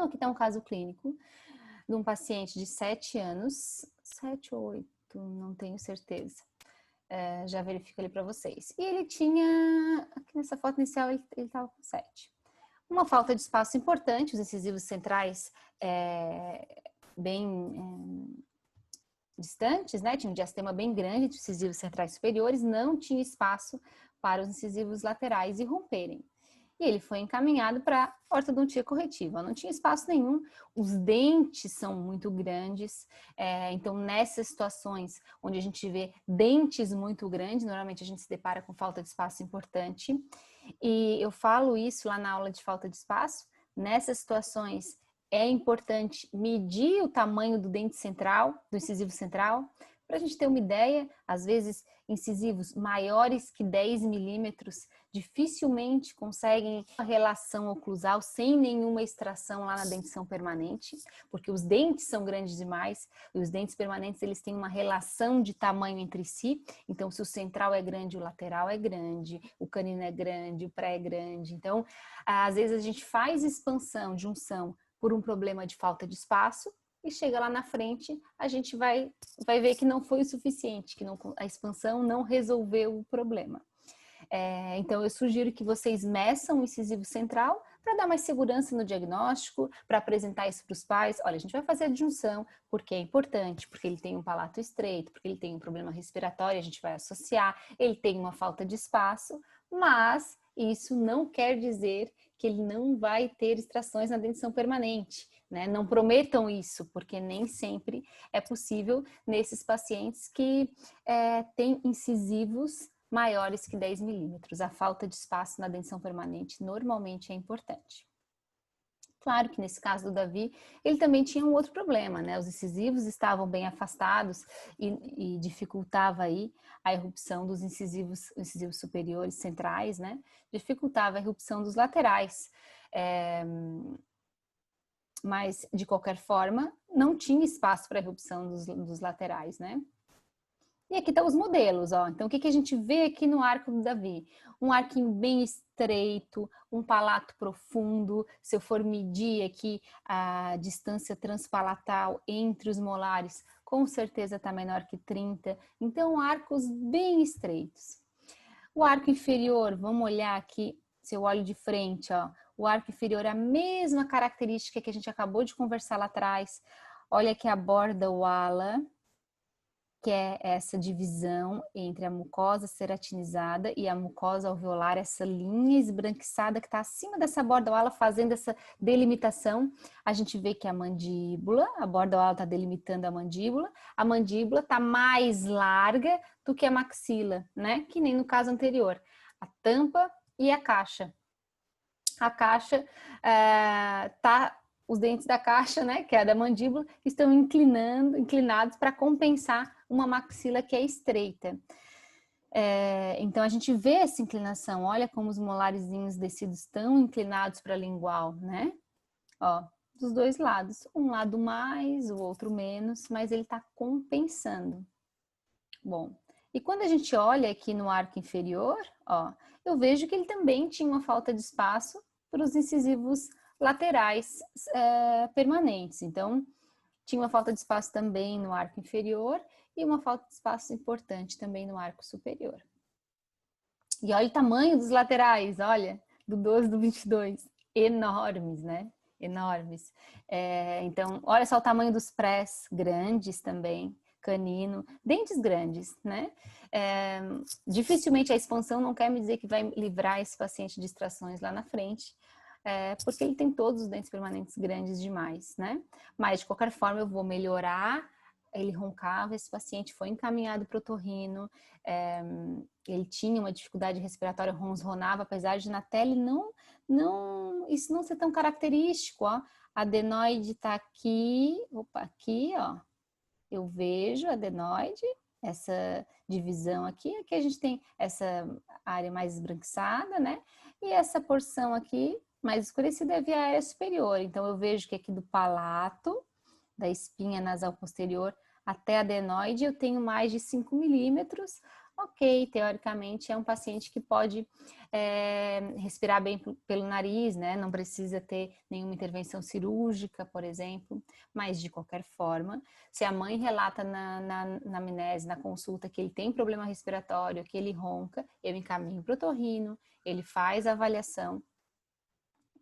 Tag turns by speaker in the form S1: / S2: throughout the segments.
S1: Então, aqui está um caso clínico de um paciente de 7 anos, 7 ou 8, não tenho certeza. Já verifico ali para vocês. E ele tinha, aqui nessa foto inicial, ele estava com 7. Uma falta de espaço importante, os incisivos centrais bem distantes, né? Tinha um diastema bem grande de incisivos centrais superiores, não tinha espaço para os incisivos laterais irromperem. E ele foi encaminhado para ortodontia corretiva. Não tinha espaço nenhum, os dentes são muito grandes, então nessas situações onde a gente vê dentes muito grandes, normalmente a gente se depara com falta de espaço importante. E eu falo isso lá na aula de falta de espaço. Nessas situações é importante medir o tamanho do dente central, do incisivo central, para a gente ter uma ideia. Às vezes incisivos maiores que 10 milímetros dificilmente conseguem uma relação oclusal sem nenhuma extração lá na dentição permanente, porque os dentes são grandes demais e os dentes permanentes eles têm uma relação de tamanho entre si. Então, se o central é grande, o lateral é grande, o canino é grande, o pré é grande. Então, às vezes a gente faz expansão, junção por um problema de falta de espaço, e chega lá na frente, a gente vai ver que não foi o suficiente, que a expansão não resolveu o problema. Então, eu sugiro que vocês meçam o incisivo central para dar mais segurança no diagnóstico, para apresentar isso para os pais. Olha, a gente vai fazer a adjunção porque é importante, porque ele tem um palato estreito, porque ele tem um problema respiratório, a gente vai associar, ele tem uma falta de espaço, mas isso não quer dizer que ele não vai ter extrações na dentição permanente. Né? Não prometam isso, porque nem sempre é possível nesses pacientes que têm incisivos maiores que 10 milímetros. A falta de espaço na dentição permanente normalmente é importante. Claro que nesse caso do Davi, ele também tinha um outro problema, né? Os incisivos estavam bem afastados e dificultava aí a erupção dos incisivos superiores centrais, né? Dificultava a erupção dos laterais. Mas, de qualquer forma, não tinha espaço para erupção dos laterais, né? E aqui estão os modelos, ó. Então, o que a gente vê aqui no arco do Davi? Um arquinho bem estreito, um palato profundo. Se eu for medir aqui a distância transpalatal entre os molares, com certeza está menor que 30. Então, arcos bem estreitos. O arco inferior, vamos olhar aqui, se eu olho de frente, ó. O arco inferior é a mesma característica que a gente acabou de conversar lá atrás. Olha aqui a borda ala, que é essa divisão entre a mucosa ceratinizada e a mucosa alveolar, essa linha esbranquiçada que está acima dessa borda ala, fazendo essa delimitação. A gente vê que a mandíbula, a borda ala está delimitando a mandíbula está mais larga do que a maxila, né? Que nem no caso anterior. A tampa e a caixa. A caixa os dentes da caixa, né, que é a da mandíbula, estão inclinados para compensar uma maxila que é estreita. Então a gente vê essa inclinação, olha como os molarzinhos descidos estão inclinados para a lingual, né? Ó, dos dois lados, um lado mais, o outro menos, mas ele está compensando. Bom, e quando a gente olha aqui no arco inferior, ó, eu vejo que ele também tinha uma falta de espaço para os incisivos laterais permanentes. Então, tinha uma falta de espaço também no arco inferior e uma falta de espaço importante também no arco superior. E olha o tamanho dos laterais, olha, do 12 e do 22, enormes, né? Enormes. Então, olha só o tamanho dos prés, grandes também, canino, dentes grandes, né? Dificilmente a expansão não quer me dizer que vai livrar esse paciente de extrações lá na frente, porque ele tem todos os dentes permanentes grandes demais, né? Mas, de qualquer forma, eu vou melhorar. Ele roncava, esse paciente foi encaminhado para o otorrino, ele tinha uma dificuldade respiratória, ronronava, apesar de na tela isso não ser tão característico, ó. A adenoide está aqui, aqui, ó. Eu vejo a adenoide, essa divisão aqui a gente tem essa área mais esbranquiçada, né? E essa porção aqui mais escurecida é a via aérea superior. Então, eu vejo que aqui do palato, da espinha nasal posterior até a adenoide, eu tenho mais de 5 milímetros. ok, teoricamente é um paciente que pode respirar bem pelo nariz, né? Não precisa ter nenhuma intervenção cirúrgica, por exemplo, mas de qualquer forma, se a mãe relata na anamnese, na consulta, que ele tem problema respiratório, que ele ronca, eu encaminho para o otorrino, ele faz a avaliação.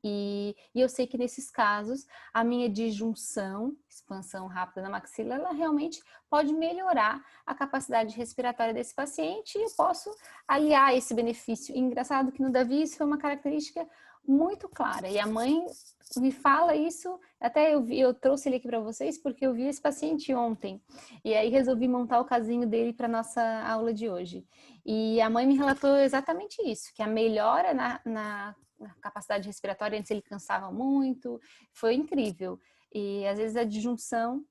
S1: E eu sei que nesses casos, a minha disjunção, expansão rápida na maxila, ela realmente pode melhorar a capacidade respiratória desse paciente e eu posso aliar esse benefício. E engraçado que no Davi isso foi uma característica muito clara. E a mãe me fala isso, até eu trouxe ele aqui para vocês porque eu vi esse paciente ontem. E aí resolvi montar o casinho dele para nossa aula de hoje. E a mãe me relatou exatamente isso, que a melhora na capacidade respiratória, antes ele cansava muito, foi incrível. E às vezes a disjunção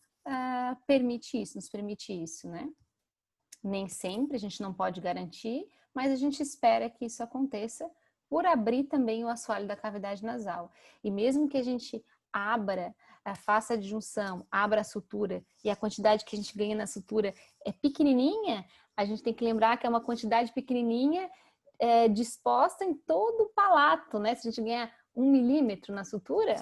S1: permite isso, nos permite isso, né? Nem sempre, a gente não pode garantir, mas a gente espera que isso aconteça por abrir também o assoalho da cavidade nasal. E mesmo que a gente abra, faça a disjunção, abra a sutura e a quantidade que a gente ganha na sutura é pequenininha, a gente tem que lembrar que é uma quantidade pequenininha disposta em todo o palato, né? Se a gente ganhar 1 milímetro na sutura,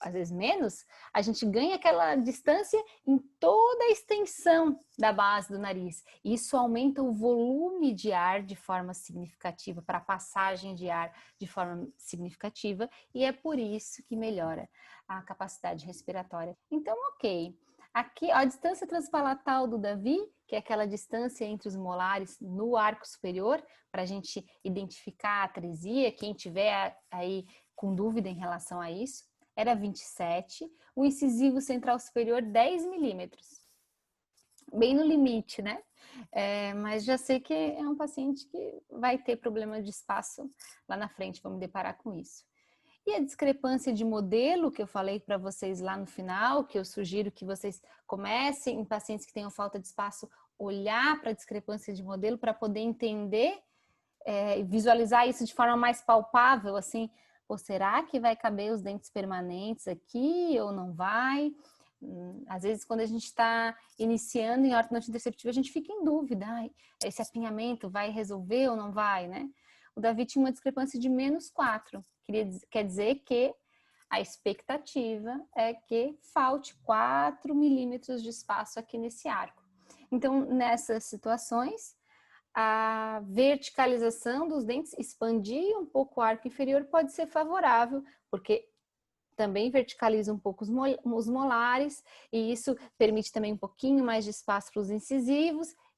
S1: às vezes menos, a gente ganha aquela distância em toda a extensão da base do nariz. Isso aumenta o volume de ar de forma significativa, para a passagem de ar de forma significativa, e é por isso que melhora a capacidade respiratória. Então, ok. Aqui, a distância transpalatal do Davi, que é aquela distância entre os molares no arco superior, para a gente identificar a atresia, quem tiver aí com dúvida em relação a isso, era 27, o incisivo central superior 10 milímetros. Bem no limite, né? Mas já sei que é um paciente que vai ter problema de espaço lá na frente, vamos deparar com isso. E a discrepância de modelo que eu falei para vocês lá no final, que eu sugiro que vocês comecem, em pacientes que tenham falta de espaço, olhar para a discrepância de modelo para poder entender, visualizar isso de forma mais palpável, assim, ou será que vai caber os dentes permanentes aqui ou não vai? Às vezes, quando a gente está iniciando em ortodontia interceptiva, a gente fica em dúvida, esse apinhamento vai resolver ou não vai, né? O Davi tinha uma discrepância de -4. Quer dizer que a expectativa é que falte 4 milímetros de espaço aqui nesse arco. Então, nessas situações, a verticalização dos dentes, expandir um pouco o arco inferior pode ser favorável, porque também verticaliza um pouco os molares, e isso permite também um pouquinho mais de espaço para os incisivos,